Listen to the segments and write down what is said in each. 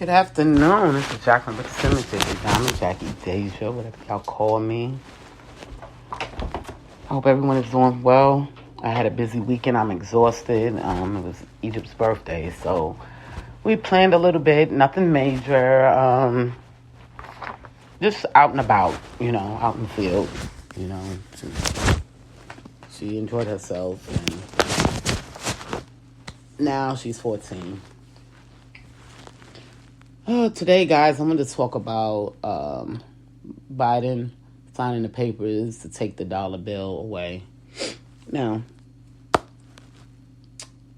Good afternoon. This is Jacqueline with Simmons, Diamond Jackie Deja, whatever y'all call me. I hope everyone is doing well. I had a busy weekend. I'm exhausted. It was Egypt's birthday, so we planned a little bit. Nothing major. Just out and about, out in the field. She enjoyed herself, and now she's 14. Today, guys, I'm going to talk about Biden signing the papers to take the dollar bill away. Now,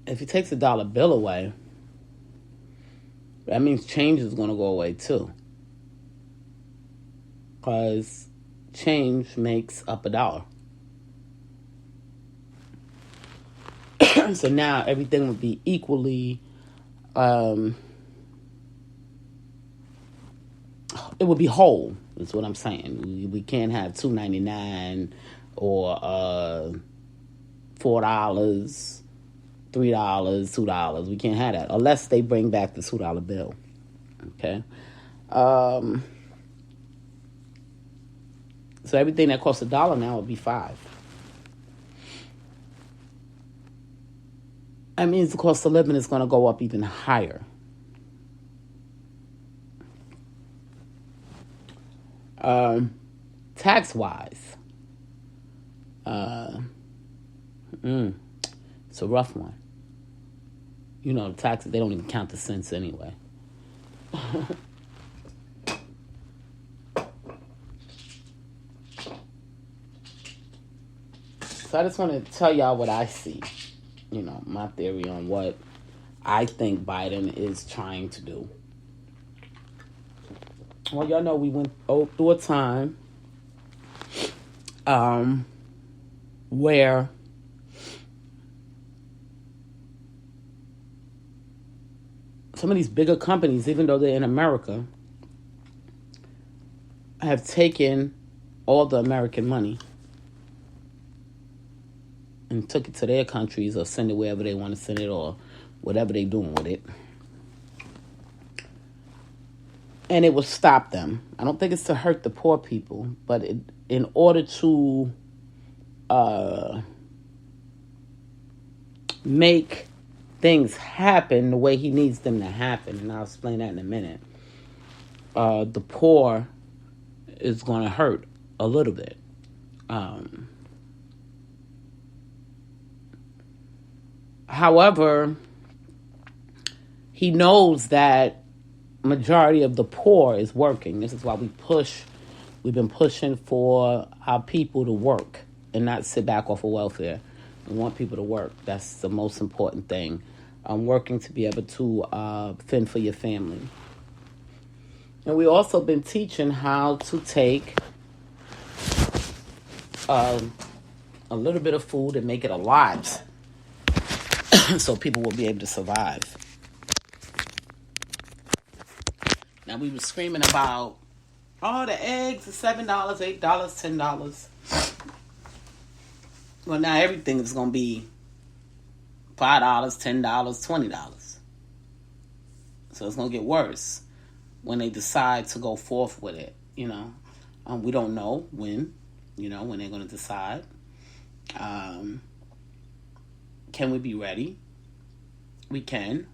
if he takes the dollar bill away, that means change is going to go away too. Because change makes up a dollar. So now everything would be equally... it would be whole, is what I'm saying. We can't have $2.99 or $4, $3, $2. We can't have that unless they bring back the $2 bill. Okay? So everything that costs $1 now would be $5. That means the cost of living is going to go up even higher. Tax-wise, it's a rough one. The taxes, they don't even count the cents anyway. So I just want to tell y'all what I see, my theory on what I think Biden is trying to do. Well, y'all know we went through a time where some of these bigger companies, even though they're in America, have taken all the American money and took it to their countries or send it wherever they want to send it or whatever they're doing with it. And it will stop them. I don't think it's to hurt the poor people, but in order to make things happen the way he needs them to happen, and I'll explain that in a minute, the poor is going to hurt a little bit. However, he knows that majority of the poor is working. This is why we've been pushing for our people to work and not sit back off of welfare. We want people to work. That's the most important thing. Working to be able to fend for your family. And we also been teaching how to take a little bit of food and make it a lot so people will be able to survive. Now, we were screaming about, the eggs are $7, $8, $10. Well, now everything is going to be $5, $10, $20. So it's going to get worse when they decide to go forth with it, we don't know when they're going to decide. Can we be ready? We can.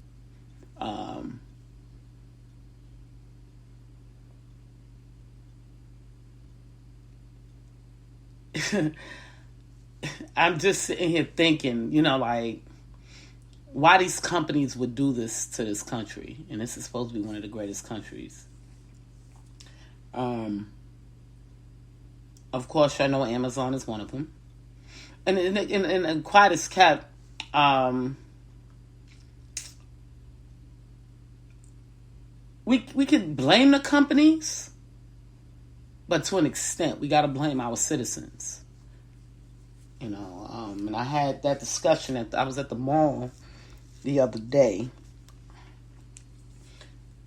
I'm just sitting here thinking, why these companies would do this to this country. And this is supposed to be one of the greatest countries. Of course, I know Amazon is one of them. And quite as kept, we can blame the companies, but to an extent, we got to blame our citizens. And I had that discussion I was at the mall the other day.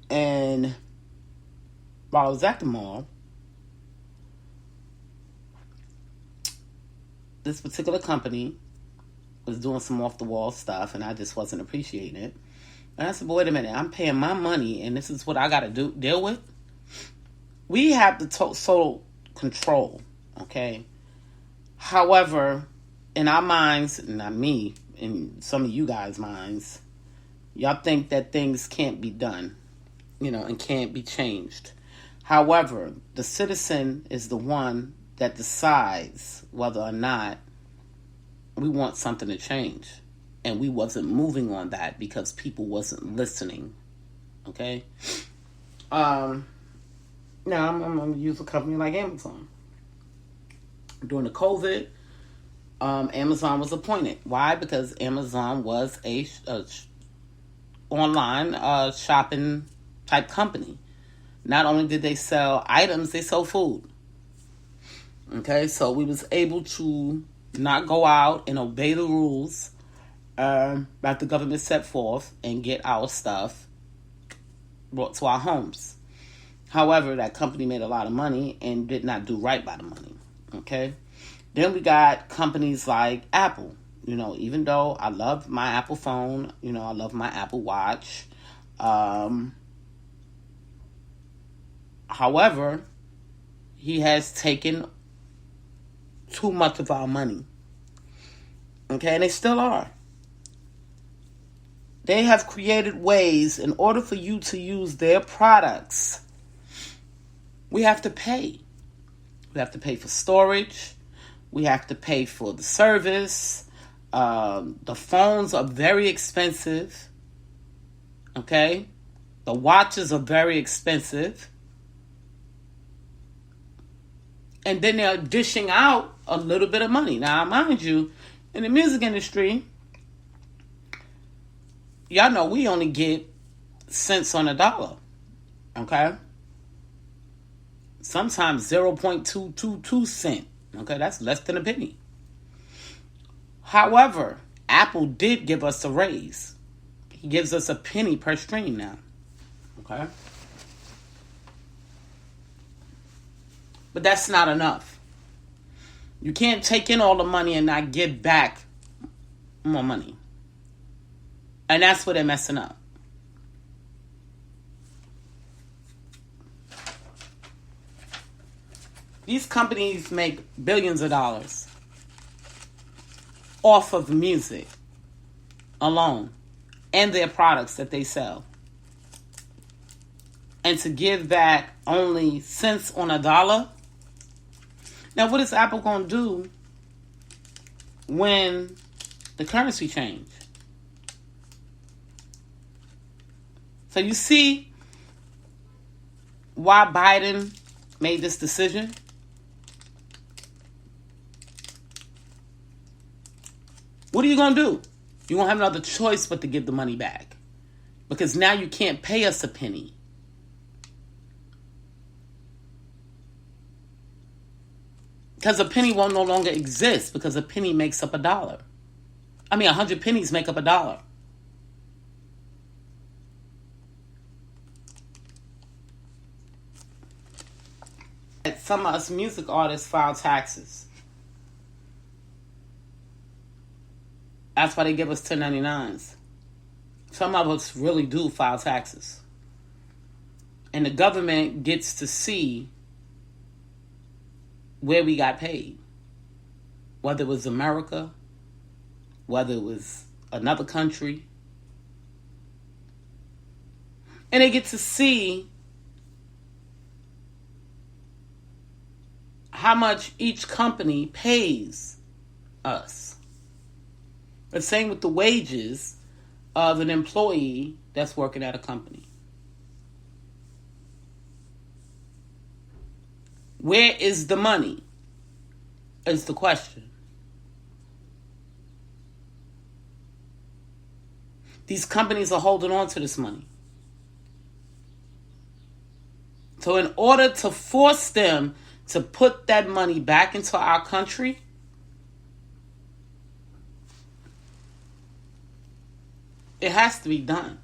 And while I was at the mall, this particular company was doing some off-the-wall stuff, and I just wasn't appreciating it. And I said, but wait a minute, I'm paying my money and this is what I got to deal with? We have the total control, okay? However, in our minds, not me, in some of you guys' minds, y'all think that things can't be done, and can't be changed. However, the citizen is the one that decides whether or not we want something to change. And we wasn't moving on that because people wasn't listening. Okay? Now, I'm going to use a company like Amazon. During the COVID, Amazon was appointed. Why? Because Amazon was a online shopping type company. Not only did they sell items, they sold food. Okay? So we was able to not go out and obey the rules that the government set forth and get our stuff brought to our homes. However, that company made a lot of money and did not do right by the money. Okay? Then we got companies like Apple. Even though I love my Apple phone, I love my Apple Watch. However, he has taken too much of our money. Okay? And they still are. They have created ways in order for you to use their products. We have to pay. We have to pay for storage. We have to pay for the service. The phones are very expensive. Okay? The watches are very expensive. And then they're dishing out a little bit of money. Now, mind you, in the music industry, y'all know we only get cents on a dollar. Okay? Sometimes 0.222 cent. Okay, that's less than a penny. However, Apple did give us a raise. He gives us a penny per stream now. Okay? But that's not enough. You can't take in all the money and not give back more money. And that's where they're messing up. These companies make billions of dollars off of music alone and their products that they sell. And to give back only cents on a dollar. Now, what is Apple going to do when the currency change? So you see why Biden made this decision? What are you going to do? You won't have another choice but to give the money back. Because now you can't pay us a penny. Because a penny will no longer exist because a penny makes up a dollar. 100 pennies make up a dollar. Some of us music artists file taxes. That's why they give us 1099s. Some of us really do file taxes. And the government gets to see where we got paid. Whether it was America, whether it was another country. And they get to see how much each company pays us. The same with the wages of an employee that's working at a company. Where is the money? Is the question. These companies are holding on to this money. So in order to force them to put that money back into our country, it has to be done.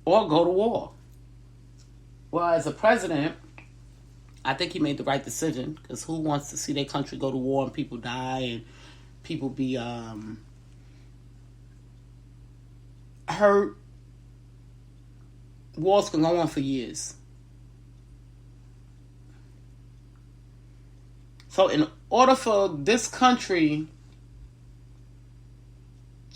Or go to war. Well, as a president, I think he made the right decision. Because who wants to see their country go to war and people die and people be hurt. Wars can go on for years. So in order for this country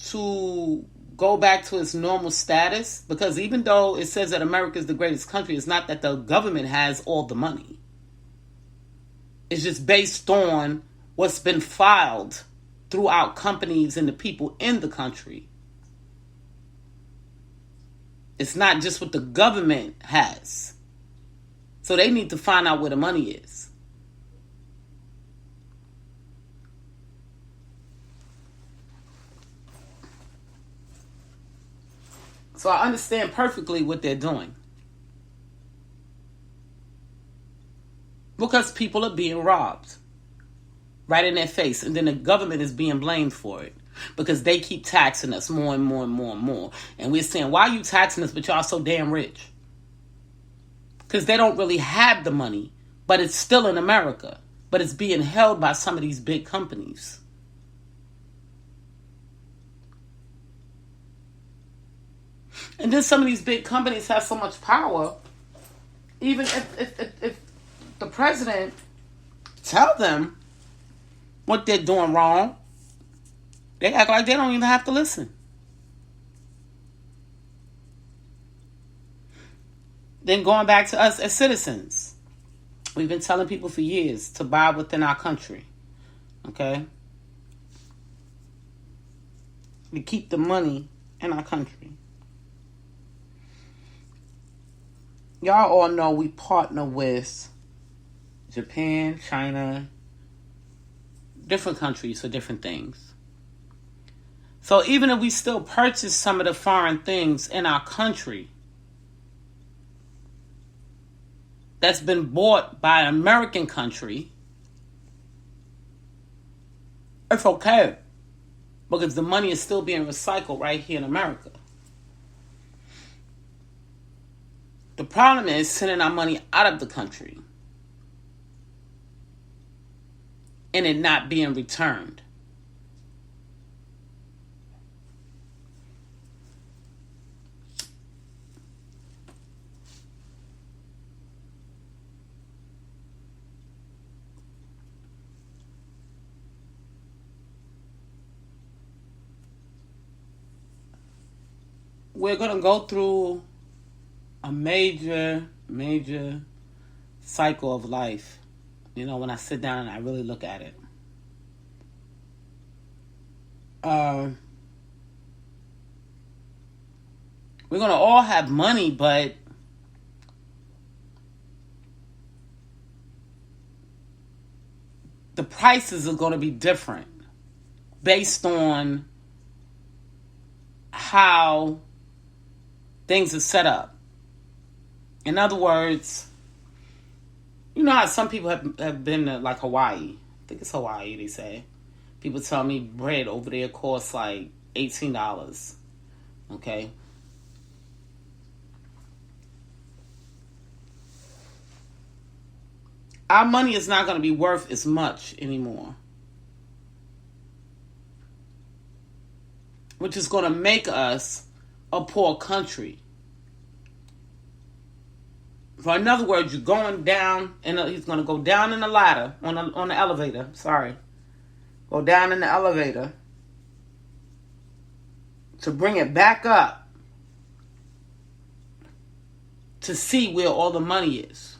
to go back to its normal status, because even though it says that America is the greatest country, it's not that the government has all the money. It's just based on what's been filed throughout companies and the people in the country. It's not just what the government has. So they need to find out where the money is. So I understand perfectly what they're doing. Because people are being robbed right in their face. And then the government is being blamed for it. Because they keep taxing us more and more and more and more. And we're saying, why are you taxing us, but y'all so damn rich? Because they don't really have the money. But it's still in America. But it's being held by some of these big companies. And then some of these big companies have so much power. Even if the president tell them what they're doing wrong, they act like they don't even have to listen. Then going back to us as citizens. We've been telling people for years to buy within our country. Okay? We keep the money in our country. Y'all all know we partner with Japan, China, different countries for different things. So even if we still purchase some of the foreign things in our country that's been bought by an American country, it's okay. Because the money is still being recycled right here in America. The problem is sending our money out of the country and it not being returned. We're going to go through a major cycle of life. You know, when I sit down and I really look at it. We're going to all have money, but the prices are going to be different based on how things are set up. In other words, you know how some people have been to like Hawaii. I think it's Hawaii, they say. People tell me bread over there costs like $18. Okay? Our money is not going to be worth as much anymore. Which is going to make us a poor country. So in other words, you're going down, and he's going to go down in the ladder, on the elevator, sorry. Go down in the elevator to bring it back up to see where all the money is.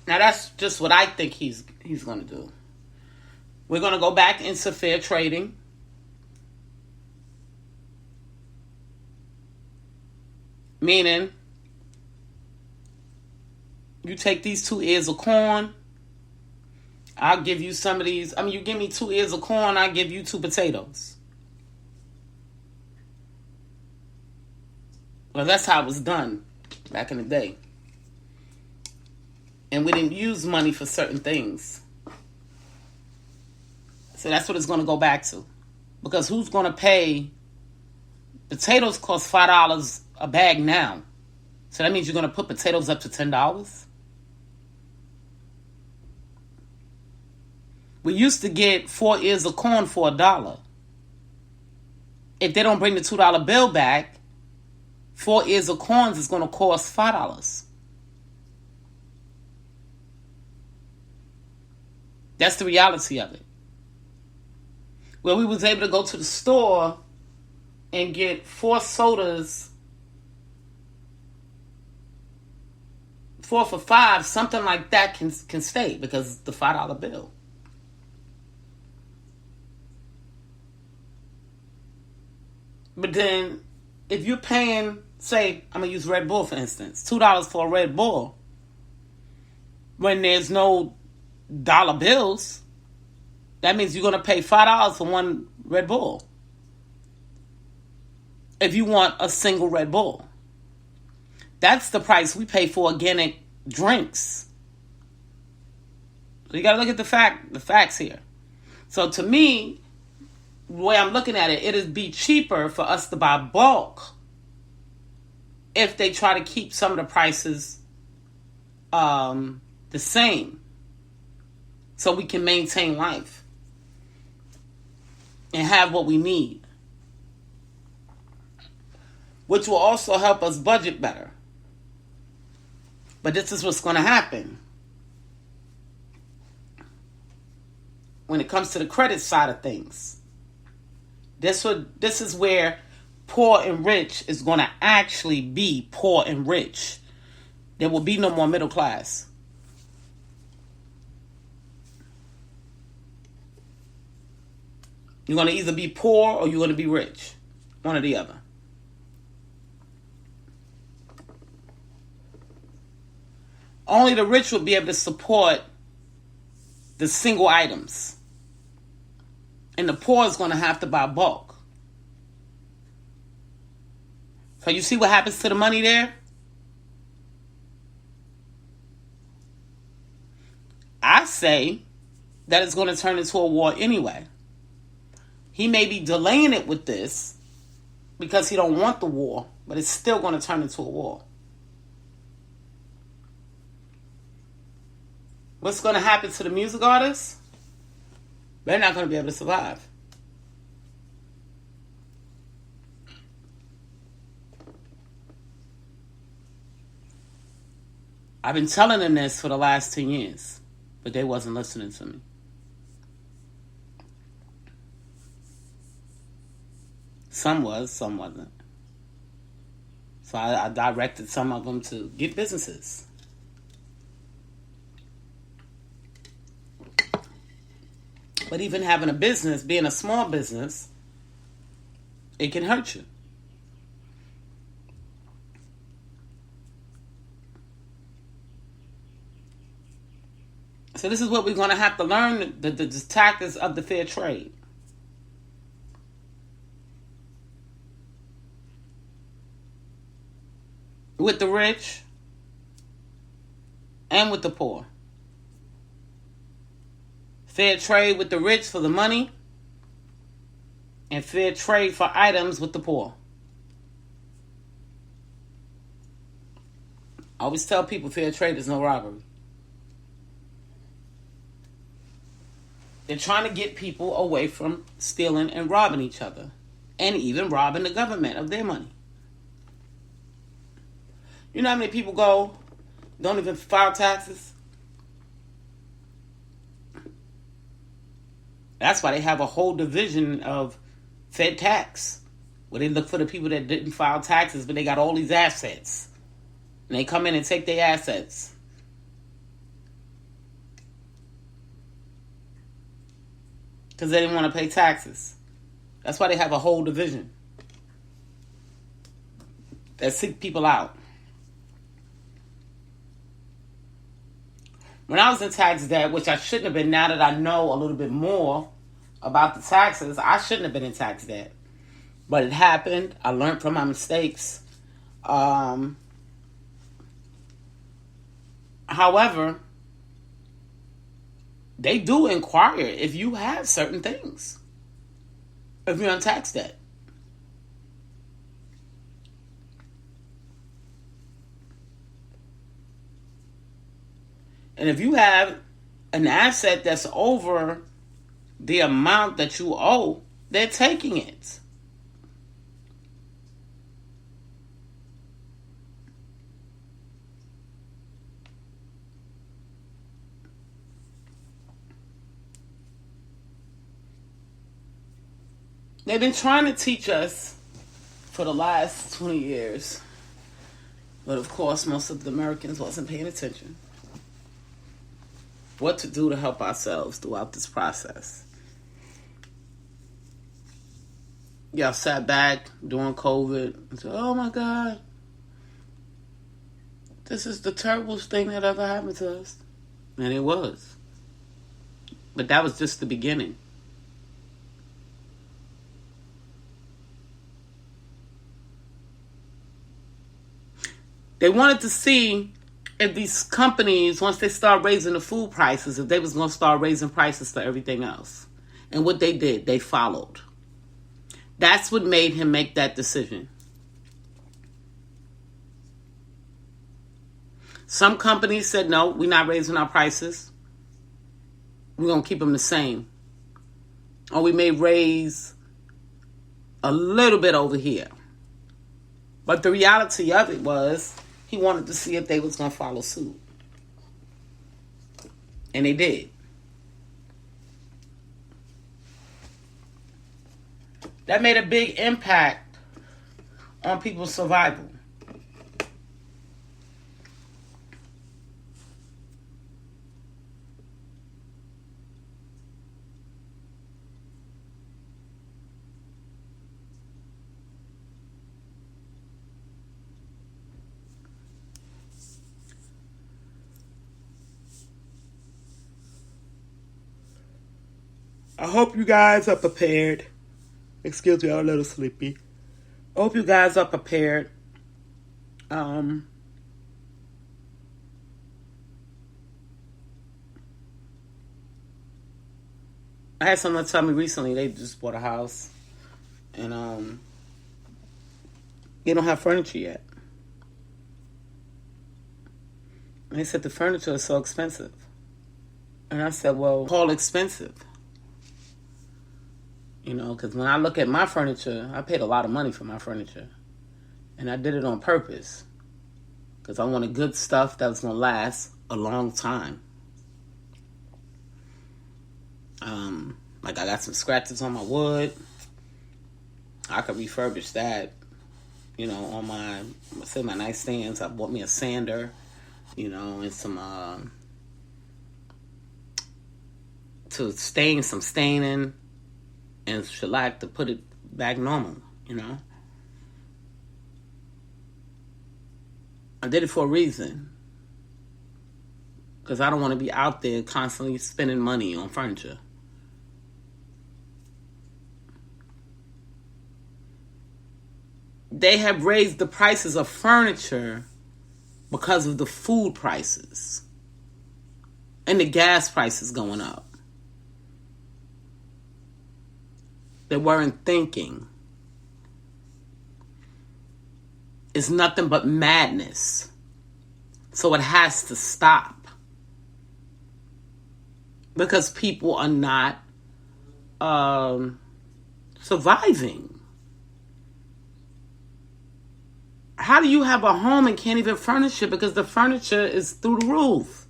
Now that's just what I think he's going to do. We're going to go back into fair trading. Meaning, you take these 2 ears of corn, I'll give you some of these. I mean, you give me 2 ears of corn, I'll give you 2 potatoes. Well, that's how it was done back in the day. And we didn't use money for certain things. So that's what it's going to go back to. Because who's going to pay? Potatoes cost $5 a bag now. So that means you're going to put potatoes up to $10? We used to get 4 ears of corn for $1. If they don't bring the $2 bill back, 4 ears of corn is going to cost $5. That's the reality of it. Where we was able to go to the store and get 4 sodas, 4 for $5, something like that can stay because it's the $5 bill. But then, if you're paying, say, I'm going to use Red Bull for instance, $2 for a Red Bull, when there's no dollar bills, that means you're going to pay $5 for one Red Bull. If you want a single Red Bull. That's the price we pay for organic drinks. So you got to look at the facts here. So to me, the way I'm looking at it, it'd be cheaper for us to buy bulk if they try to keep some of the prices the same so we can maintain life and have what we need, which will also help us budget better. But this is what's going to happen when it comes to the credit side of things. This is where poor and rich is going to actually be poor and rich. There will be no more middle class. You're going to either be poor or you're going to be rich. One or the other. Only the rich will be able to support the single items. And the poor is going to have to buy bulk. So you see what happens to the money there? I say that it's going to turn into a war anyway. He may be delaying it with this because he don't want the war, but it's still going to turn into a war. What's going to happen to the music artists? They're not going to be able to survive. I've been telling them this for the last 10 years, but they wasn't listening to me. Some was, some wasn't. So I directed some of them to get businesses. But even having a business, being a small business, it can hurt you. So this is what we're going to have to learn, the tactics of the fair trade. With the rich and with the poor. Fair trade with the rich for the money, and fair trade for items with the poor. I always tell people fair trade is no robbery. They're trying to get people away from stealing and robbing each other, and even robbing the government of their money. You know how many people don't even file taxes? That's why they have a whole division of Fed tax, where they look for the people that didn't file taxes, but they got all these assets. And they come in and take their assets. Because they didn't want to pay taxes. That's why they have a whole division that seek people out. When I was in tax debt, which I shouldn't have been, now that I know a little bit more about the taxes, I shouldn't have been in tax debt. But it happened. I learned from my mistakes. However, they do inquire if you have certain things. If you're on tax debt. And if you have an asset that's over the amount that you owe, they're taking it. They've been trying to teach us for the last 20 years. But of course, most of the Americans wasn't paying attention. What to do to help ourselves throughout this process. Y'all sat back during COVID and said, oh my God, this is the terriblest thing that ever happened to us. And it was. But that was just the beginning. They wanted to see if these companies, once they start raising the food prices, if they was going to start raising prices for everything else. And what they did, they followed. That's what made him make that decision. Some companies said, no, we're not raising our prices. We're going to keep them the same. Or we may raise a little bit over here. But the reality of it was, he wanted to see if they was going to follow suit. And they did. That made a big impact on people's survival. I hope you guys are prepared. Excuse me, I'm a little sleepy. I hope you guys are prepared. I had someone tell me recently they just bought a house and they don't have furniture yet. And they said the furniture is so expensive. And I said, well, call expensive. You know, because when I look at my furniture, I paid a lot of money for my furniture. And I did it on purpose. Because I wanted good stuff that was going to last a long time. Like I got some scratches on my wood. I could refurbish that. You know, on my nightstands. I bought me a sander. You know, and some, to stain some staining. And shellac to put it back normal, you know. I did it for a reason. Because I don't want to be out there constantly spending money on furniture. They have raised the prices of furniture because of the food prices. And the gas prices going up. They weren't thinking. It's nothing but madness. So it has to stop. Because people are not surviving. How do you have a home and can't even furnish it because the furniture is through the roof?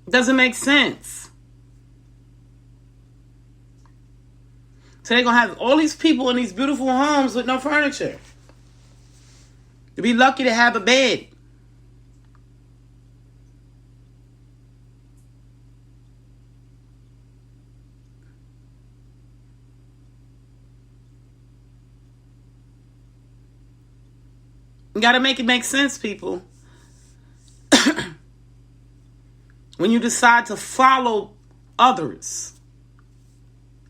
Doesn't make sense. So they're going to have all these people in these beautiful homes with no furniture. To be lucky to have a bed. You got to make it make sense, people. When you decide to follow others,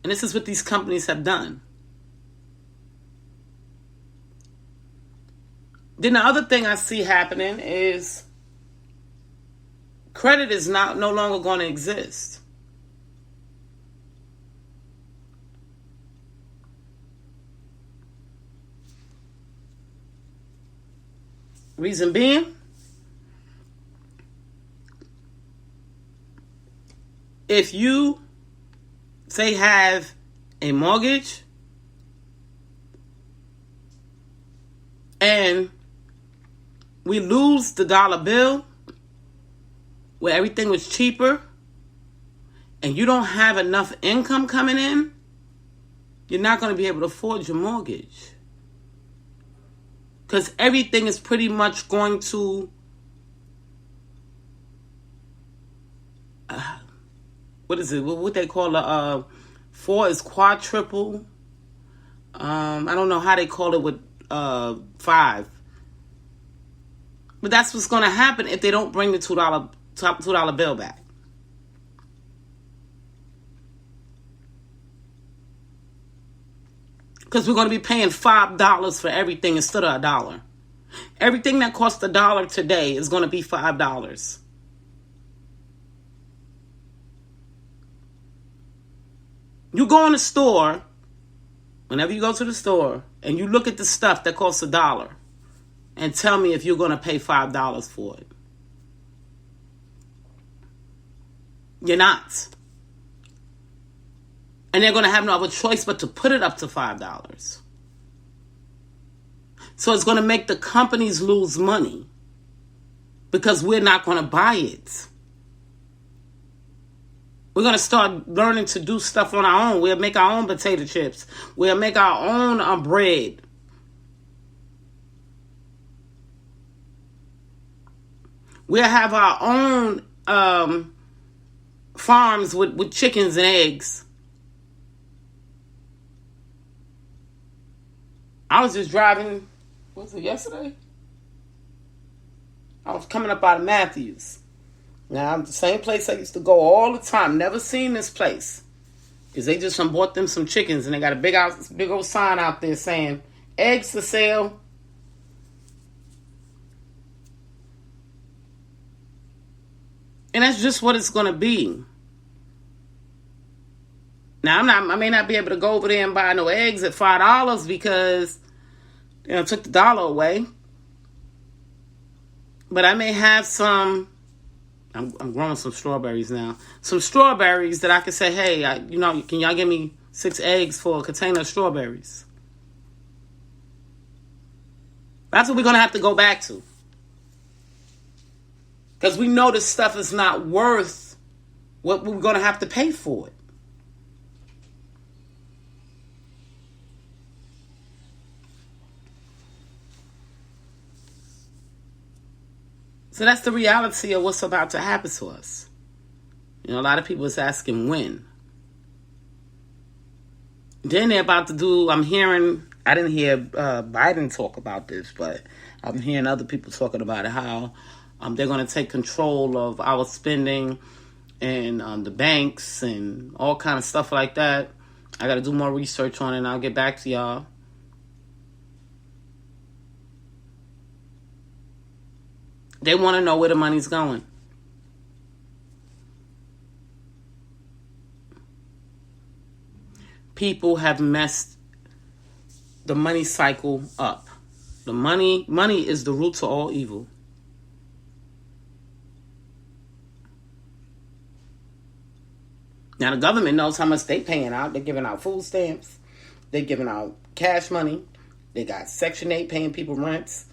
and this is what these companies have done. Then the other thing I see happening is credit is no longer going to exist. Reason being, if you, say, have a mortgage and we lose the dollar bill where everything was cheaper and you don't have enough income coming in, you're not going to be able to afford your mortgage. Because everything is pretty much going to, what is it? What they call a 4 is quadruple. I don't know how they call it with 5. But that's what's going to happen if they don't bring the $2 bill back. Because we're going to be paying $5 for everything instead of $1. Everything that costs $1 today is going to be $5. You go in the store, whenever you go to the store, and you look at the stuff that costs $1, and tell me if you're going to pay $5 for it. You're not. And they're going to have no other choice but to put it up to $5. So it's going to make the companies lose money because we're not going to buy it. We're going to start learning to do stuff on our own. We'll make our own potato chips. We'll make our own bread. We'll have our own farms with chickens and eggs. I was just driving, was it yesterday? I was coming up out of Matthews. Now, I'm the same place I used to go all the time. Never seen this place. Because they just bought them some chickens and they got a big old sign out there saying, eggs for sale. And that's just what it's going to be. Now, I may not be able to go over there and buy no eggs at $5 because, took the dollar away. But I may have some, I'm growing some strawberries now. Some strawberries that I could say, hey, can y'all give me 6 eggs for a container of strawberries? That's what we're going to have to go back to. Because we know this stuff is not worth what we're going to have to pay for it. So that's the reality of what's about to happen to us. A lot of people is asking when. Then they're about to do, I didn't hear Biden talk about this, but I'm hearing other people talking about it, how they're going to take control of our spending and the banks and all kind of stuff like that. I got to do more research on it and I'll get back to y'all. They want to know where the money's going. People have messed the money cycle up. The money is the root to all evil. Now the government knows how much they're paying out. They're giving out food stamps. They're giving out cash money. They got Section 8 paying people rents.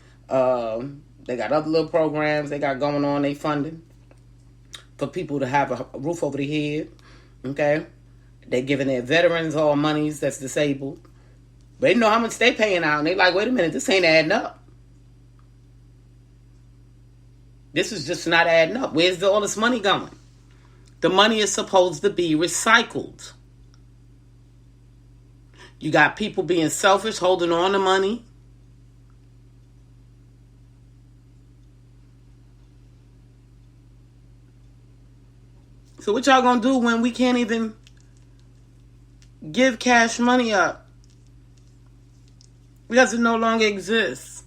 They got other little programs they got going on. They funding for people to have a roof over their head. Okay? They giving their veterans all monies that's disabled. But they know how much they paying out. And they like, wait a minute, this ain't adding up. This is just not adding up. Where's all this money going? The money is supposed to be recycled. You got people being selfish, holding on to money. So what y'all gonna do when we can't even give cash money up? Because it no longer exists.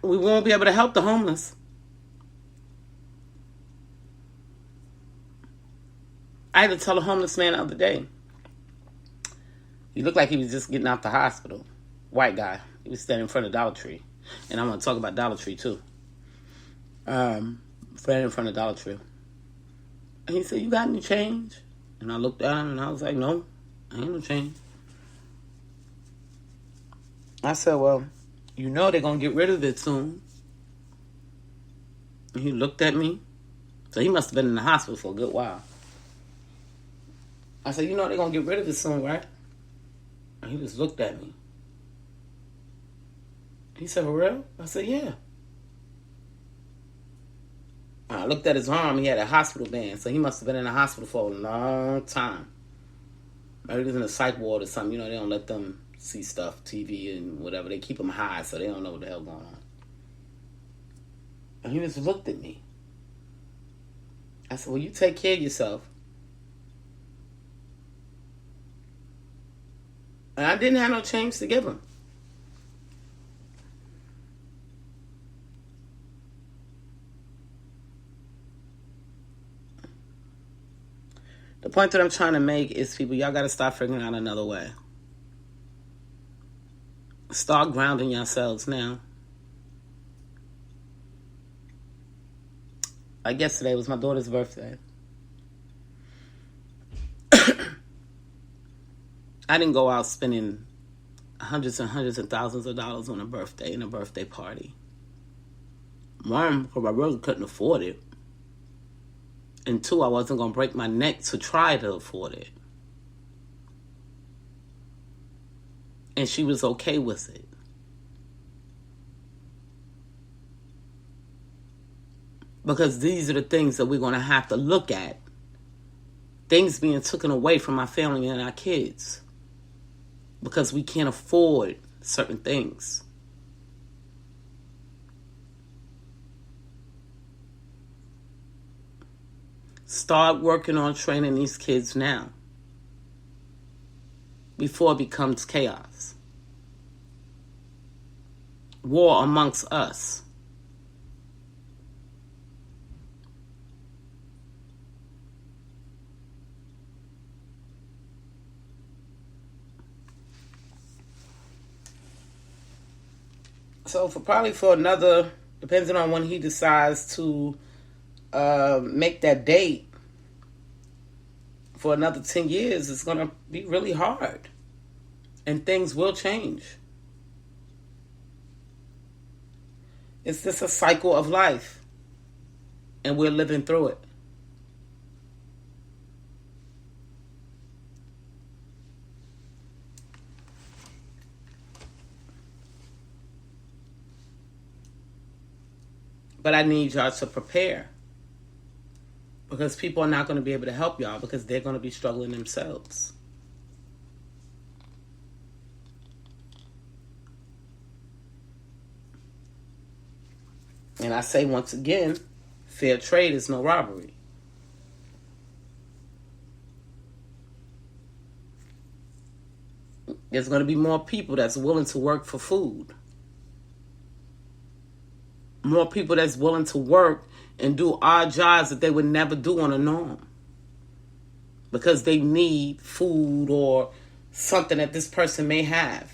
We won't be able to help the homeless. I had to tell a homeless man the other day. He looked like he was just getting out the hospital. White guy. He was standing in front of Dollar Tree. And I'm going to talk about Dollar Tree too. Standing in front of Dollar Tree. And he said, "You got any change?" And I looked at him and I was like, "No, I ain't no change." I said, "Well, you know they're going to get rid of it soon." And he looked at me. So he must have been in the hospital for a good while. I said, "You know they're going to get rid of it soon, right?" And he just looked at me. He said, "For real?" I said, "Yeah." And I looked at his arm. He had a hospital band. So he must have been in the hospital for a long time. Maybe he was in a psych ward or something. You know, they don't let them see stuff, TV and whatever. They keep them high so they don't know what the hell going on. And he just looked at me. I said, "Well, you take care of yourself." And I didn't have no change to give him. The point that I'm trying to make is, people, y'all got to start figuring out another way. Start grounding yourselves now. Like yesterday was my daughter's birthday. I didn't go out spending hundreds and hundreds of thousands of dollars on a birthday and a birthday party. One, because I really couldn't afford it. And two, I wasn't going to break my neck to try to afford it. And she was okay with it. Because these are the things that we're going to have to look at. Things being taken away from our family and our kids. Because we can't afford certain things. Start working on training these kids now. Before it becomes chaos. War amongst us. So probably for another, depending on when he decides to make that date, for another 10 years, it's going to be really hard. And things will change. It's just a cycle of life. And we're living through it. But I need y'all to prepare. Because people are not going to be able to help y'all because they're going to be struggling themselves. And I say once again, fair trade is no robbery. There's going to be more people that's willing to work for food. More people that's willing to work and do odd jobs that they would never do on a norm. Because they need food or something that this person may have.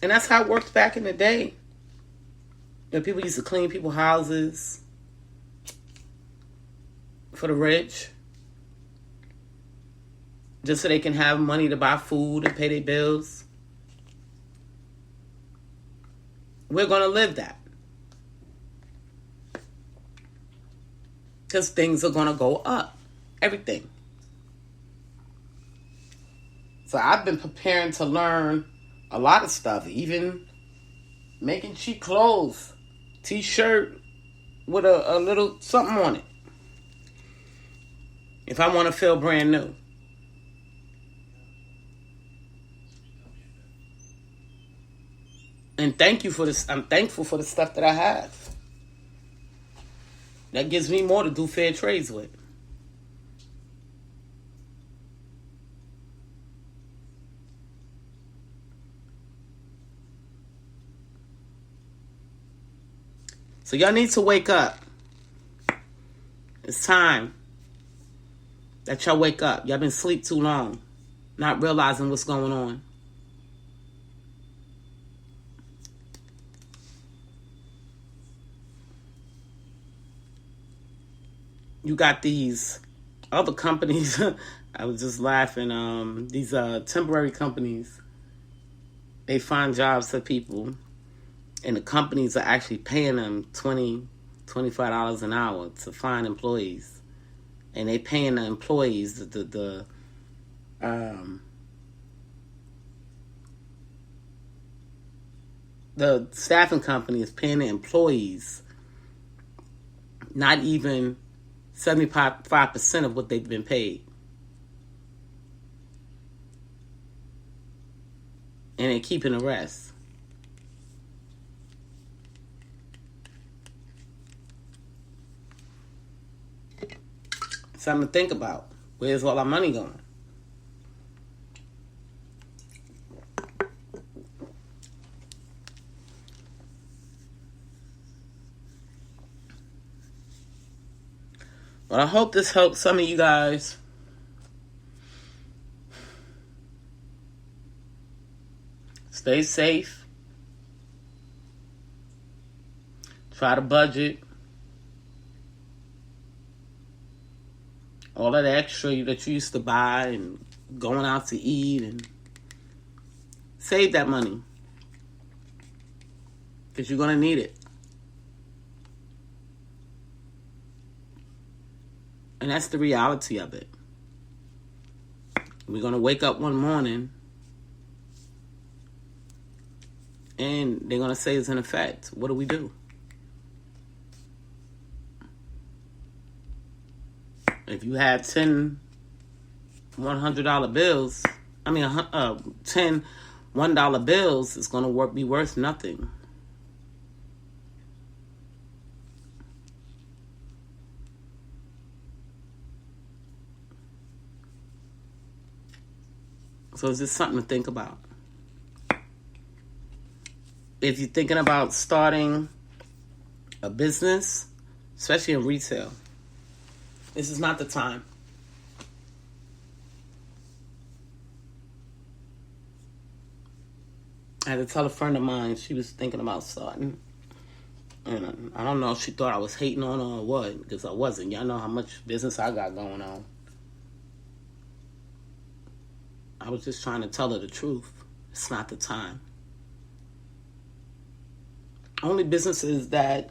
And that's how it worked back in the day. When people used to clean people's houses for the rich. Just so they can have money to buy food and pay their bills. We're going to live that. Because things are going to go up. Everything. So I've been preparing to learn a lot of stuff. Even making cheap clothes. T-shirt with a little something on it. If I want to feel brand new. And thank you for this. I'm thankful for the stuff that I have. That gives me more to do fair trades with. So y'all need to wake up. It's time that y'all wake up. Y'all been asleep too long, not realizing what's going on. You got these other companies. I was just laughing. These temporary companies, they find jobs for people, and the companies are actually paying them $25 an hour to find employees, and they paying the employees the staffing company is paying the employees not even 75% of what they've been paid. And they're keeping the rest. Something to think about. Where's all our money going? Well, I hope this helps some of you guys. Stay safe. Try to budget. All that extra that you used to buy and going out to eat, and save that money. Because you're going to need it. And that's the reality of it. We're going to wake up one morning and they're going to say it's in effect. What do we do? If you have 10 $100 bills, 10 $1 bills, it's going to be worth nothing. So it's just something to think about. If you're thinking about starting a business, especially in retail, this is not the time. I had to tell a friend of mine, she was thinking about starting. And I don't know if she thought I was hating on her or what, because I wasn't. Y'all know how much business I got going on. I was just trying to tell her the truth. It's not the time. Only businesses that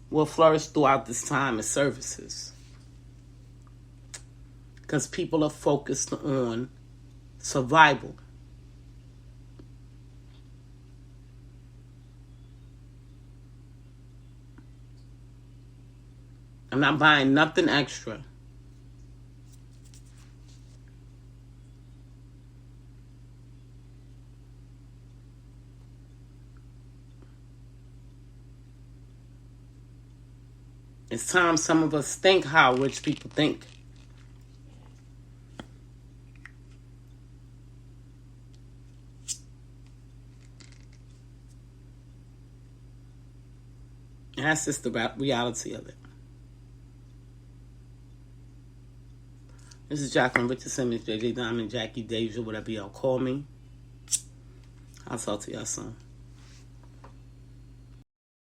will flourish throughout this time is services. Because people are focused on survival. I'm not buying nothing extra. It's time some of us think how rich people think. And that's just the reality of it. This is Jacqueline Richardson, Miss JJ Diamond, Jackie, Deja, whatever y'all call me. I'll talk to y'all soon.